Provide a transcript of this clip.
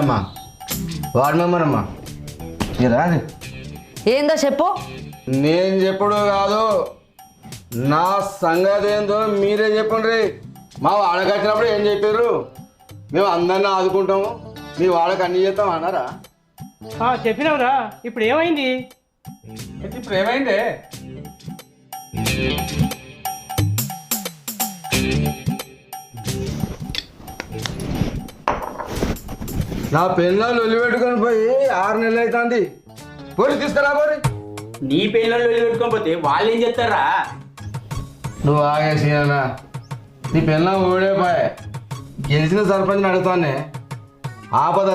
అమ్మా ward member అమ్మా రాదు ఏందో చెప్పు. నేను చెప్పుడు కాదు నా సంగతి ఏందో మీరే చెప్పండి. మా వాడకి వచ్చినప్పుడు ఏం చెప్పారు? మేము అందరినీ ఆదుకుంటాము, మీ వాడకి అన్ని చేస్తాం అన్నారా? చెప్పినావురా. ఇప్పుడు ఏమైంది? ఇప్పుడు ఏమైంది? నా పిల్లలు ఒలిపెట్టుకొని పోయి 6 నెలలు అవుతుంది. పోయి తీసుకురా పోరి. నీ పిల్లలు పెట్టుకోకపోతే వాళ్ళు ఏం చెప్తారా? నువ్వు ఆగేసి అన్న నీ పిల్ల ఓడే పోయే గెలిచిన సర్పంచ్ని అడుగుతానే ఆపద